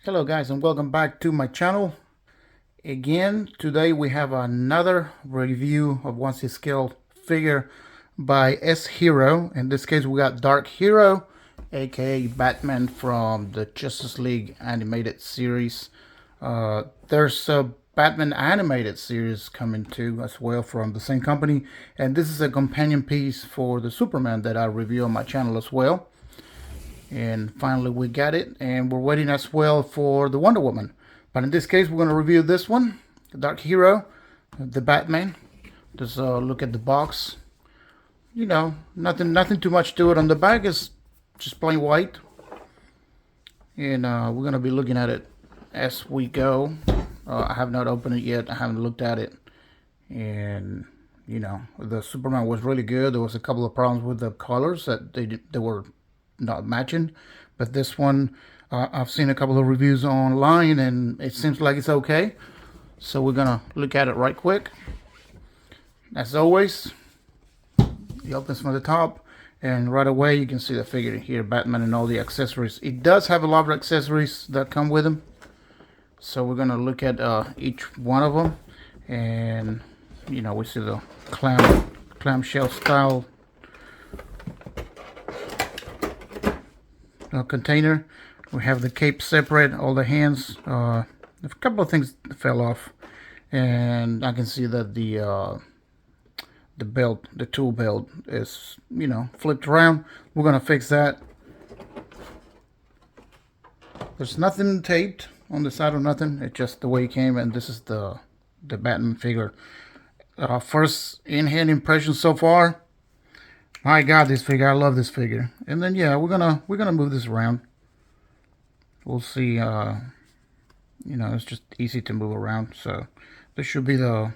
Hello guys, and welcome back to my channel. Again, today we have another review of one scale figure by S-Hero. In this case we got Dark Hero, aka Batman from the Justice League animated series. There's a Batman animated series coming too as well from the same company, and this is a companion piece for the Superman that I review on my channel as well. And finally we got it, and we're waiting as well for the Wonder Woman. But in this case we're going to review this one, the Dark Hero, the Batman. Just look at the box. You know, nothing too much to it. On the back is just plain white. And we're going to be looking at it as we go. I have not opened it yet. I haven't looked at it. And you know, the Superman was really good. There was a couple of problems with the colors that they were not matching, but this one I've seen a couple of reviews online and it seems like it's okay, so we're gonna look at it right quick. As always, it opens from the top, and right away you can see the figure here, Batman, and all the accessories. It does have a lot of accessories that come with him, so we're gonna look at each one of them. And you know, we see the clamshell style container. We have the cape separate, all the hands. A couple of things fell off, and I can see that the belt, the tool belt, is, you know, flipped around. We're gonna fix that. There's nothing taped on the side or nothing. It's just the way it came, and this is the Batman figure. First in-hand impression so far. I got this figure. I love this figure. And then yeah, we're gonna move this around. We'll see. You know, it's just easy to move around. So this should be the.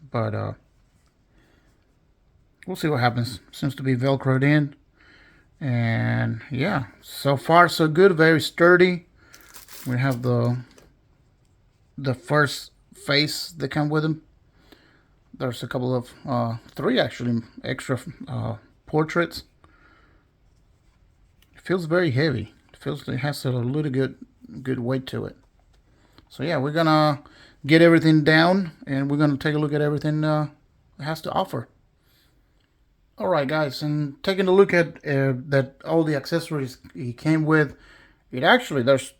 But we'll see what happens. Seems to be velcroed in. And yeah, so far so good. Very sturdy. We have the first face that come with him. There's a couple of three actually extra portraits. It feels very heavy. It has a little good weight to it. So yeah, we're gonna get everything down, and we're gonna take a look at everything it has to offer. All right, guys, and taking a look at that all the accessories he came with, there's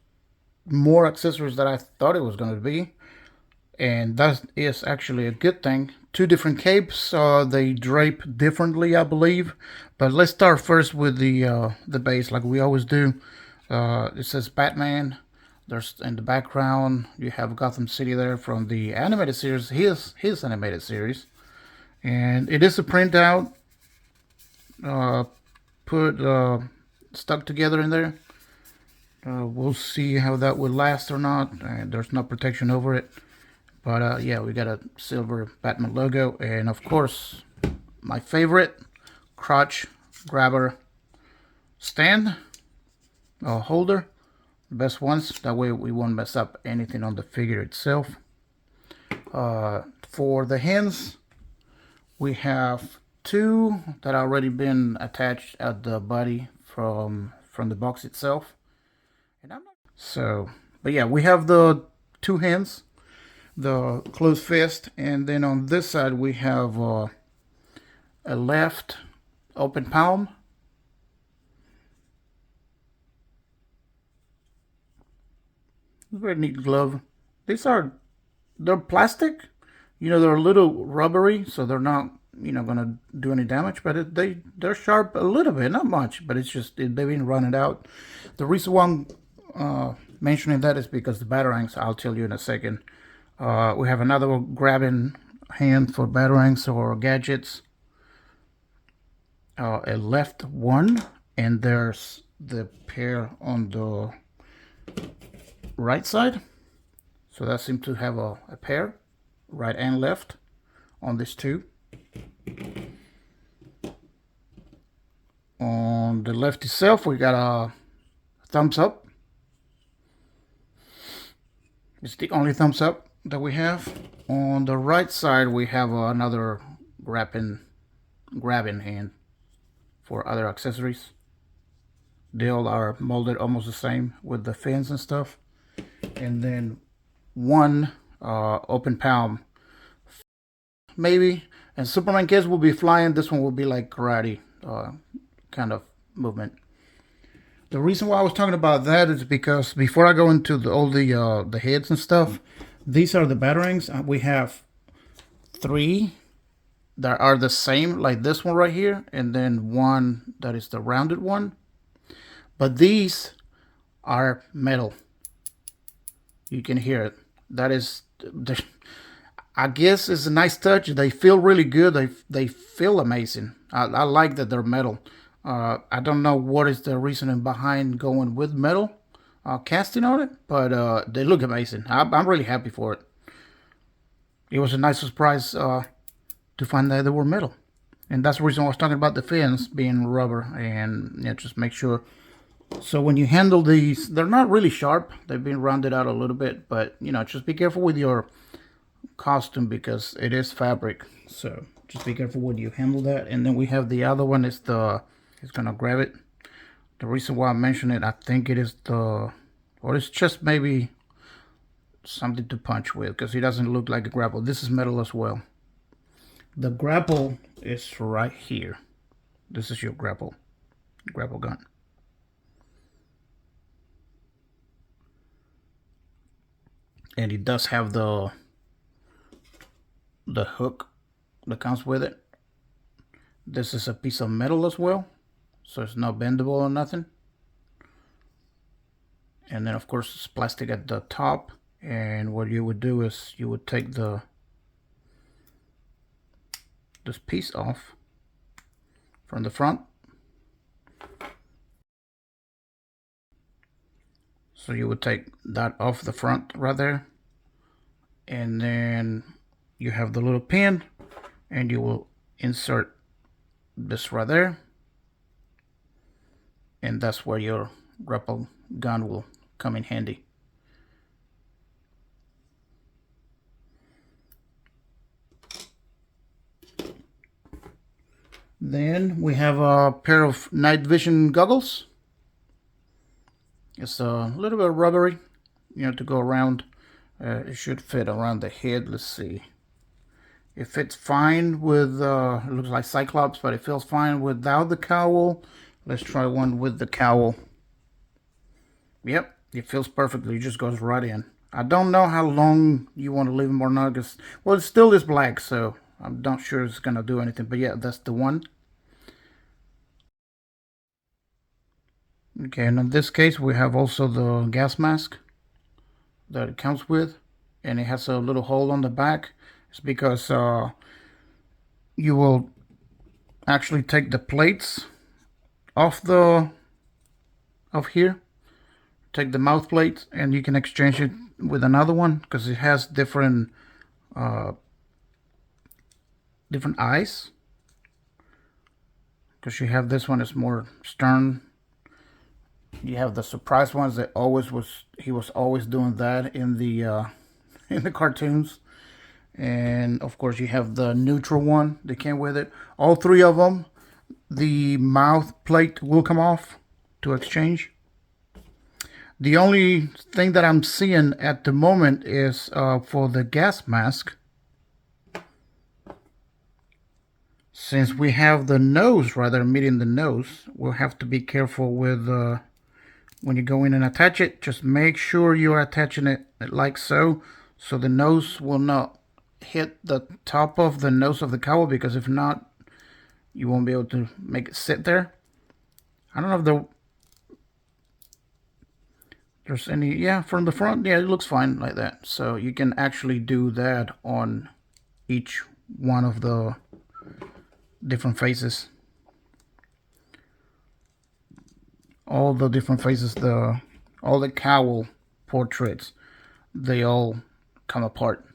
more accessories than I thought it was gonna be. And that is actually a good thing. Two different capes. They drape differently, I believe. But let's start first with the base, like we always do. It says Batman. There's in the background you have Gotham City there from the animated series, his animated series, and it is a printout. Put stuck together in there. We'll see how that would last or not. There's no protection over it. But yeah, we got a silver Batman logo, and of course, my favorite crotch grabber stand holder. Best ones. That way we won't mess up anything on the figure itself. For the hands, we have two that already been attached at the body from the box itself. And but yeah, we have the two hands. The closed fist, and then on this side we have a left open palm, very neat glove. They're plastic, you know, they're a little rubbery, so they're not, you know, gonna do any damage, but they're sharp a little bit, not much, but it's just they've been running out. The reason why I'm mentioning that is because the batarangs, I'll tell you in a second. We have another grabbing hand for batarangs or gadgets. A left one, and there's the pair on the right side. So that seems to have a pair, right and left, on this two. On the left itself, we got a thumbs up. It's the only thumbs up that we have. On the right side, we have another grabbing hand for other accessories. They all are molded almost the same with the fins and stuff. And then one open palm, maybe. And Superman kids will be flying. This one will be like karate kind of movement. The reason why I was talking about that is because before I go into all the heads and stuff, these are the batarangs. We have 3 that are the same, like this one right here, and then one that is the rounded one. But these are metal. You can hear it. That is, I guess it's a nice touch. They feel really good. They feel amazing. I like that they're metal. I don't know what is the reasoning behind going with metal casting on it, but they look amazing. I'm really happy for it. It was a nice surprise to find that they were metal. And that's the reason I was talking about the fins being rubber, and just make sure. So when you handle these, they're not really sharp. They've been rounded out a little bit, but just be careful with your costume because it is fabric. So just be careful when you handle that. And then we have the other one. It's gonna grab it. The reason why I mention it, I think it is or it's just maybe something to punch with because it doesn't look like a grapple. This is metal as well. The grapple is right here. This is your grapple gun. And it does have the hook that comes with it. This is a piece of metal as well, so it's not bendable or nothing. And then of course it's plastic at the top, and what you would do is you would take this piece off from the front. So you would take that off the front right there, and then you have the little pin, and you will insert this right there, and that's where your grapple gun will come in handy. Then we have a pair of night vision goggles. It's a little bit rubbery, to go around. It should fit around the head. Let's see. It fits fine with, it looks like Cyclops, but it feels fine without the cowl. Let's try one with the cowl. Yep, it feels perfectly. It just goes right in. I don't know how long you want to leave them or not, because, well, it still is black, so I'm not sure it's going to do anything. But yeah, that's the one. Okay, and in this case, we have also the gas mask that it comes with, and it has a little hole on the back. It's because you will actually take the plates off here, take the mouth plate, and you can exchange it with another one because it has different eyes. Because you have this one is more stern. You have the surprise ones that he was always doing that in the cartoons. And of course you have the neutral one that came with it. All 3 of them, the mouth plate will come off to exchange. The only thing that I'm seeing at the moment is for the gas mask. Since we have the nose rather meeting the nose, we'll have to be careful with when you go in and attach it. Just make sure you're attaching it like so the nose will not hit the top of the nose of the cowl, because if not, you won't be able to make it sit there. I don't know if there's any, yeah, from the front, yeah, it looks fine like that. So you can actually do that on each one of the different faces. All the different faces, all the cowl portraits, they all come apart.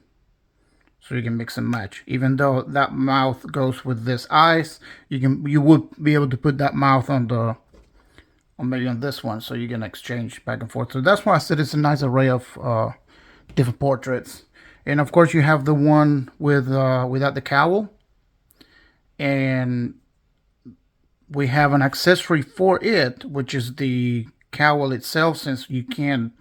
So you can mix and match. Even though that mouth goes with this eyes, you would be able to put that mouth on maybe on this one, so you can exchange back and forth. So that's why I said it's a nice array of different portraits. And of course you have the one with without the cowl, and we have an accessory for it, which is the cowl itself, since you can,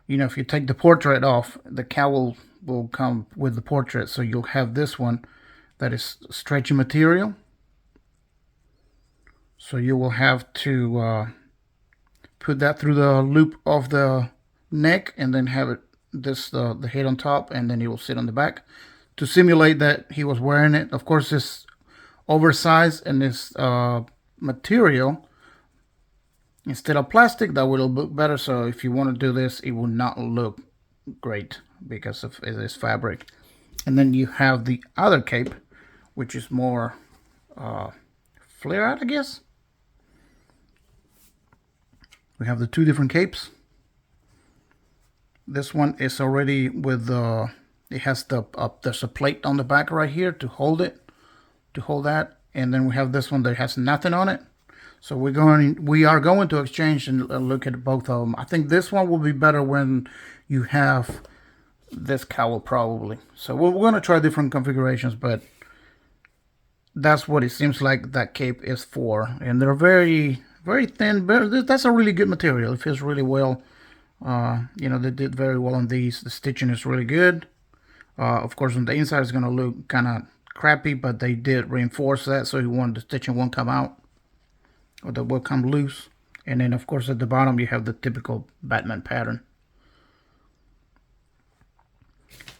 you know, if you take the portrait off, the cowl will come with the portrait. So you'll have this one that is stretchy material. So you will have to put that through the loop of the neck and then have it the head on top, and then it will sit on the back to simulate that he was wearing it. Of course, it's oversized and this material instead of plastic, that will look better. So if you want to do this, it will not look great because of this fabric. And then you have the other cape, which is more flare out, I guess. We have the two different capes. This one is already with the, it has the there's a plate on the back right here to hold it, to hold that. And then we have this one that has nothing on it. So we are going to exchange and look at both of them. I think this one will be better when you have this cowl probably. So we're going to try different configurations, but that's what it seems like that cape is for. And they're very, very thin. That's a really good material. It feels really well. You know, they did very well on these. The stitching is really good. Of course, on the inside it's going to look kind of crappy, but they did reinforce that so the stitching won't come out, or that will come loose. And then of course at the bottom you have the typical Batman pattern.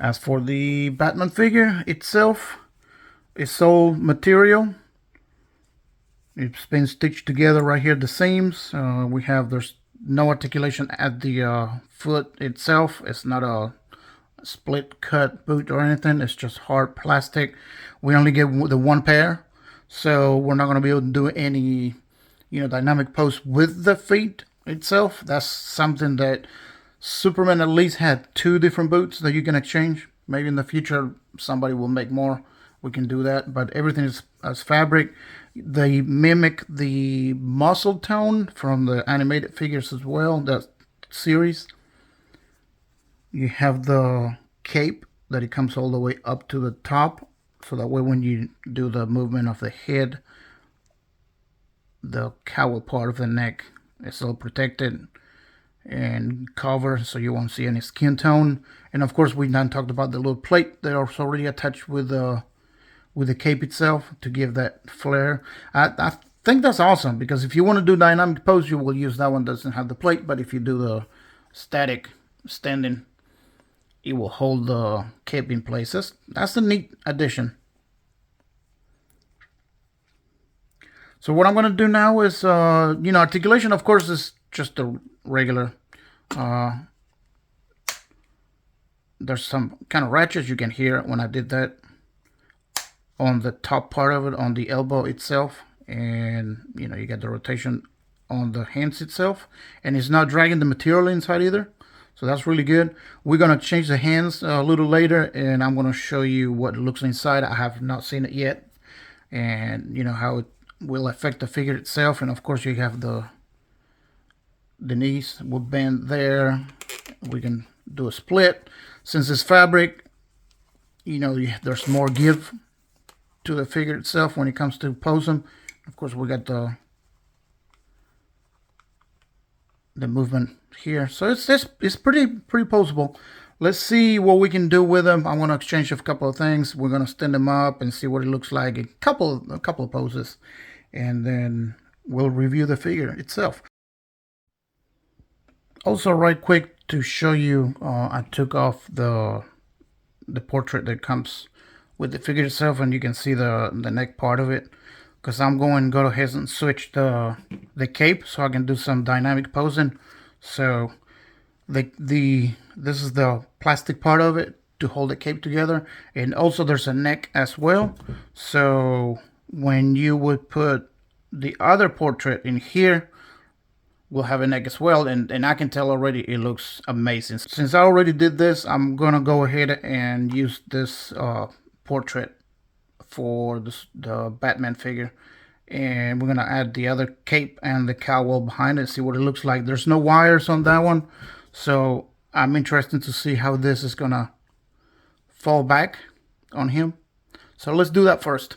As for the Batman figure itself, it's all material. It's been stitched together right here, the seams. There's no articulation at the foot itself. It's not a split cut boot or anything. It's just hard plastic. We only get the one pair, so we're not going to be able to do any, you know, dynamic pose with the feet itself. That's something that Superman at least had two different boots that you can exchange. Maybe in the future somebody will make more. We can do that, but everything is as fabric. They mimic the muscle tone from the animated figures as well, that series. You have the cape that it comes all the way up to the top, so that way when you do the movement of the head, the cowl part of the neck is all protected and covered, so you won't see any skin tone. And of course we done talked about the little plate that are already attached with the cape itself to give that flare. I think that's awesome, because if you want to do dynamic pose, you will use that one. Doesn't have the plate, but if you do the static standing, it will hold the cape in place. That's a neat addition. So what I'm going to do now is, you know, articulation, of course, is just a regular. There's some kind of ratchets you can hear when I did that on the top part of it, on the elbow itself. And, you know, you get the rotation on the hands itself. And it's not dragging the material inside either. So that's really good. We're going to change the hands a little later, and I'm going to show you what it looks inside. I have not seen it yet. And, you know, how it will affect the figure itself. And of course you have the knees will bend there. We can do a split. Since it's fabric, you know, there's more give to the figure itself when it comes to posing. Of course we got the movement here, so it's pretty poseable. Let's see what we can do with them. I'm going to exchange a couple of things. We're going to stand them up and see what it looks like, a couple of poses, and then we'll review the figure itself. Also, right quick to show you, I took off the portrait that comes with the figure itself, and you can see the neck part of it, because I'm going to go ahead and switch the cape so I can do some dynamic posing. So this is the plastic part of it to hold the cape together, and also there's a neck as well. So when you would put the other portrait in here, we'll have a neck as well, and I can tell already it looks amazing. Since I already did this, I'm gonna go ahead and use this portrait for the Batman figure, and we're gonna add the other cape and the cowl behind it, see what it looks like. There's no wires on that one, so I'm interested to see how this is gonna fall back on him. So let's do that first.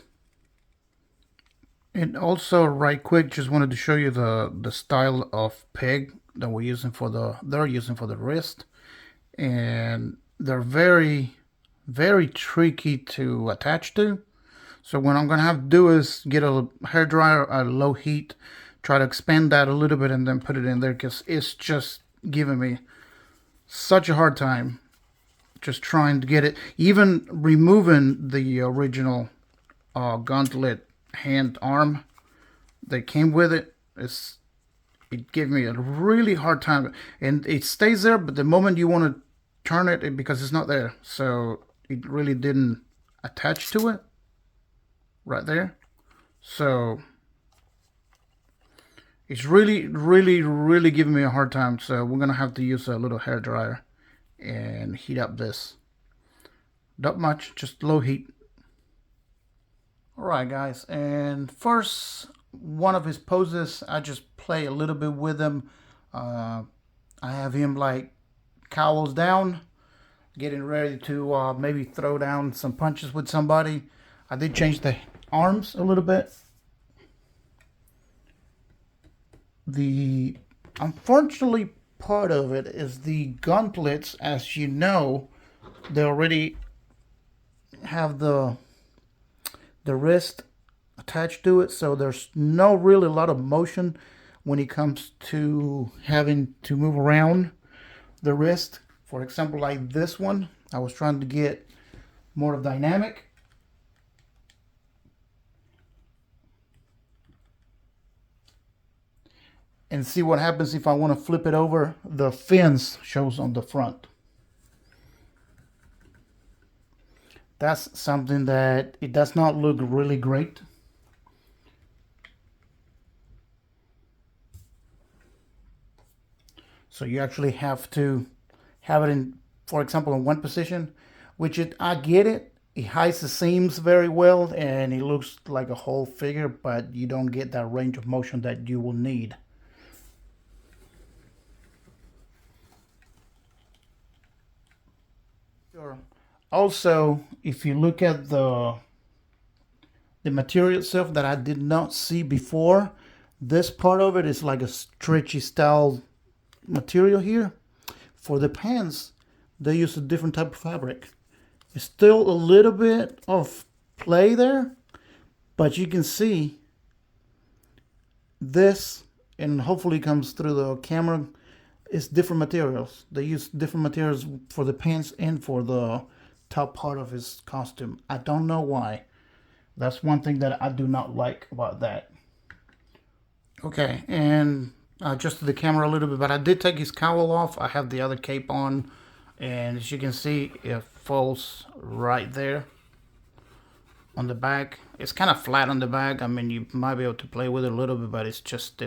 And also, right quick, just wanted to show you the style of peg that they're using for the wrist, and they're very tricky to attach to. So what I'm gonna have to do is get a hair dryer at low heat, try to expand that a little bit, and then put it in there, because it's just giving me such a hard time just trying to get it. Even removing the original gauntlet hand arm that came with it, it gave me a really hard time, and it stays there, but the moment you want to turn it, because it's not there, so it really didn't attach to it right there. So it's really giving me a hard time. So we're gonna have to use a little hair dryer and heat up this. Not much, just low heat. Alright guys, and first one of his poses, I just play a little bit with him. I have him like cowls down, getting ready to maybe throw down some punches with somebody. I did change the arms a little bit. The unfortunately part of it is the gauntlets, as you know, they already have the wrist attached to it, so there's no really a lot of motion when it comes to having to move around the wrist. For example, like this one, I was trying to get more of dynamic. And see what happens if I want to flip it over. The fins shows on the front. That's something that it does not look really great. So you actually have to have it in, for example, in one position, which I get it. It hides the seams very well and it looks like a whole figure, but you don't get that range of motion that you will need. Sure. Also, if you look at the material itself that I did not see before, this part of it is like a stretchy style material here. For the pants, they use a different type of fabric. It's still a little bit of play there, but you can see this, and hopefully comes through the camera, is different materials. They use different materials for the pants and for the top part of his costume. I don't know why. That's one thing that I do not like about that. Okay, and I adjusted the camera a little bit, but I did take his cowl off. I have the other cape on, and as you can see, it falls right there on the back. It's kind of flat on the back. I mean, you might be able to play with it a little bit, but it's just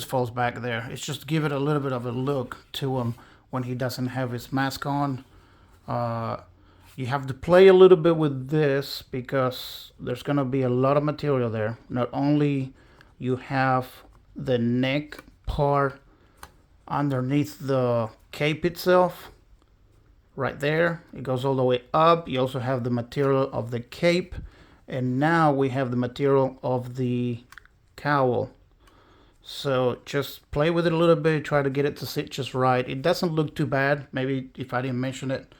falls back there. It's just give it a little bit of a look to him when he doesn't have his mask on. You have to play a little bit with this because there's gonna be a lot of material there. Not only you have the neck part underneath the cape itself, right there, it goes all the way up. You also have the material of the cape, and now we have the material of the cowl. So just play with it a little bit, try to get it to sit just right. It doesn't look too bad. Maybe if I didn't mention it,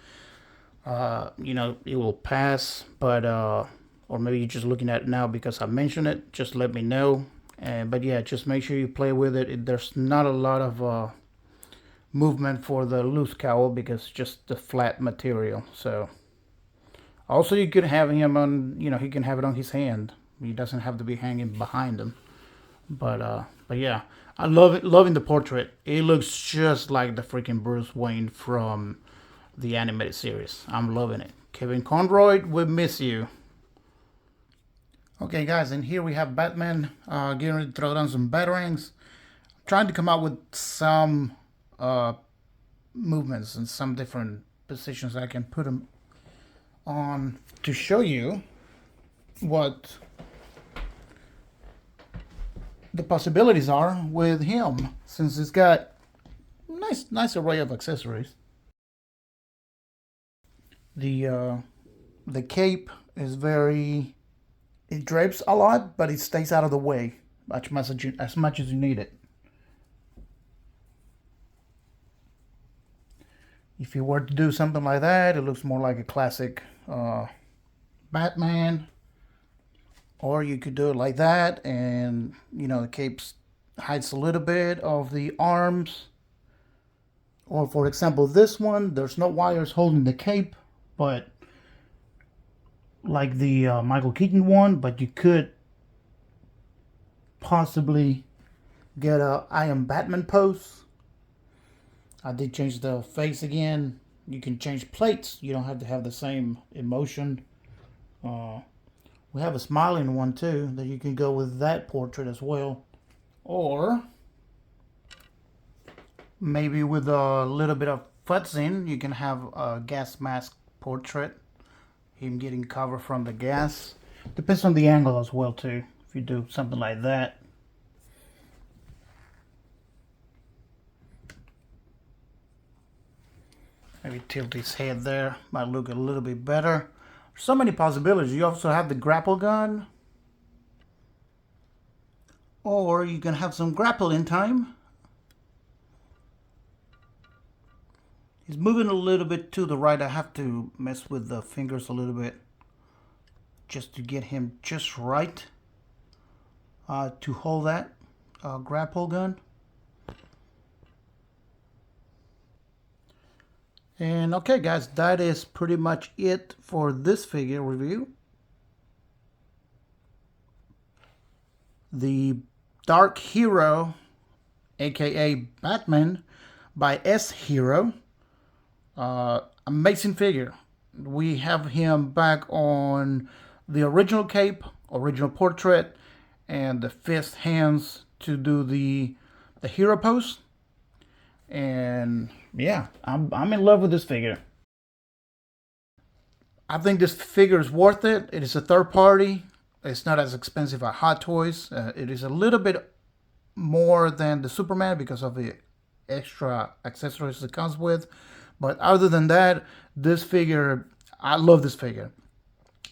you know, it will pass, but or maybe you're just looking at it now because I mentioned it. Just let me know. But yeah, just make sure you play with it. There's not a lot of movement for the loose cowl because it's just the flat material. So also you could have him on, you know, he can have it on his hand. He doesn't have to be hanging behind him. But yeah, I love it. Loving the portrait. It looks just like the freaking Bruce Wayne from the animated series. I'm loving it. Kevin Conroy, we miss you. Okay, guys, and here we have Batman getting ready to throw down some batarangs. I'm trying to come up with some movements and some different positions I can put him on to show you what the possibilities are with him, since he's got nice array of accessories. The cape is very, it drapes a lot, but it stays out of the way as much as you need it. If you were to do something like that, it looks more like a classic Batman. Or you could do it like that, and you know, the cape hides a little bit of the arms. Or for example, this one, there's no wires holding the cape, but like the Michael Keaton one, but you could possibly get a I am Batman pose. I did change the face again. You can change plates. You don't have to have the same emotion. We have a smiling one too that you can go with that portrait as well. Or maybe with a little bit of futzing, you can have a gas mask portrait. Him getting cover from the gas. Depends on the angle as well too. If you do something like that. Maybe tilt his head there. Might look a little bit better. So many possibilities. You also have the grapple gun. Or you can have some grappling time. He's moving a little bit to the right. I have to mess with the fingers a little bit just to get him just right to hold that grapple gun. And okay guys, that is pretty much it for this figure review. The Dark Hero, aka Batman, by S Hero. Amazing figure. We have him back on the original cape, original portrait, and the fist hands to do the hero pose. And yeah, I'm in love with this figure. I think this figure is worth it. It is a third party. It's not as expensive as Hot Toys. It is a little bit more than the Superman because of the extra accessories it comes with. But other than that, this figure, I love this figure.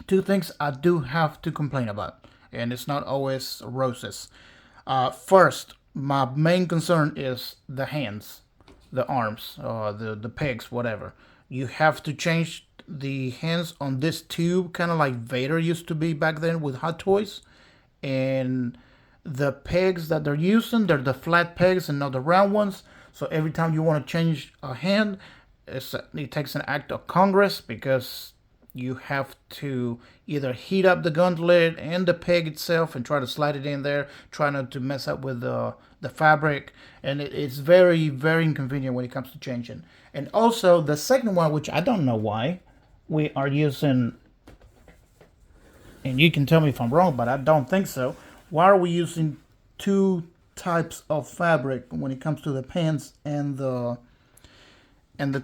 Two things I do have to complain about, and it's not always roses. First, my main concern is the hands, the arms, the pegs, whatever. You have to change the hands on this tube, kind of like Vader used to be back then with Hot Toys. And the pegs that they're using, they're the flat pegs and not the round ones. So every time you want to change a hand, it takes an act of Congress, because you have to either heat up the gauntlet and the peg itself and try to slide it in there, try not to mess up with the fabric, and it's very, very inconvenient when it comes to changing. And also the second one, which I don't know why we are using, and you can tell me if I'm wrong, but I don't think so. Why are we using two types of fabric when it comes to the pants and the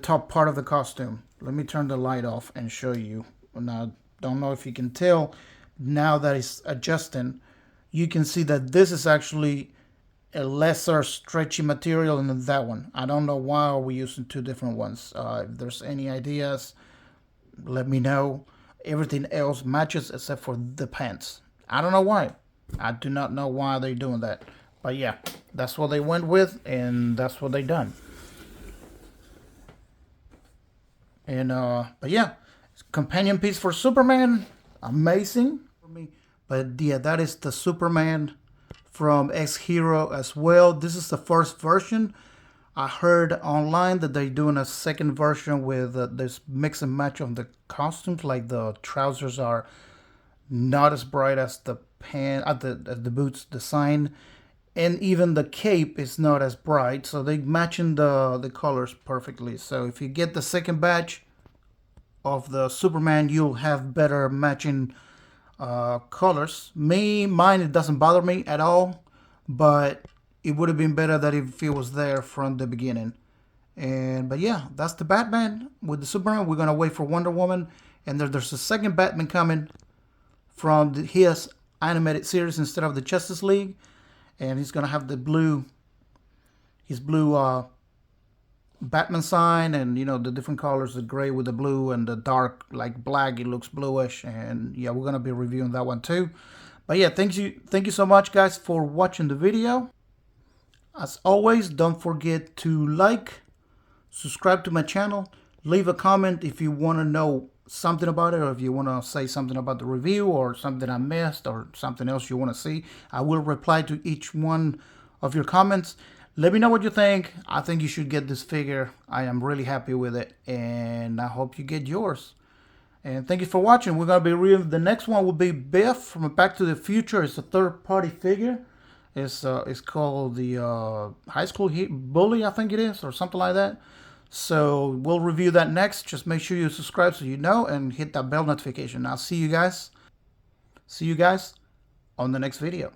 top part of the costume? Let me turn the light off and show you. Now, don't know if you can tell, now that it's adjusting, you can see that this is actually a lesser stretchy material than that one. I don't know why are we using two different ones. If there's any ideas, let me know. Everything else matches except for the pants. I don't know why. I do not know why they're doing that. But yeah, that's what they went with, and that's what they done. And but yeah, companion piece for Superman, amazing for me. But yeah, that is the Superman from S Hero as well. This is the first version. I heard online that they're doing a second version with this mix and match of the costumes. Like the trousers are not as bright as the pants, the boots design, and even the cape is not as bright. So they matching the colors perfectly. So if you get the second batch of the Superman, you'll have better matching colors. Mine, it doesn't bother me at all, but it would have been better that if it was there from the beginning. But yeah, that's the Batman with the Superman. We're gonna wait for Wonder Woman, and there's a second Batman coming from his animated series instead of the Justice League, and he's gonna have his blue Batman sign, and you know the different colors, the gray with the blue and the dark like black, it looks bluish. And yeah, we're gonna be reviewing that one too. But yeah, thank you so much guys for watching the video. As always, don't forget to like, subscribe to my channel, leave a comment if you want to know something about it, or if you want to say something about the review or something I missed or something else you want to see. I will reply to each one of your comments. Let me know what you think. I think you should get this figure. I am really happy with it, and I hope you get yours. And thank you for watching. We're going to be reviewing, the next one will be Biff from Back to the Future. It's a third-party figure. It's called the High School Bully, I think it is, or something like that. So we'll review that next. Just make sure you subscribe so you know, and hit that bell notification. I'll see you guys on the next video.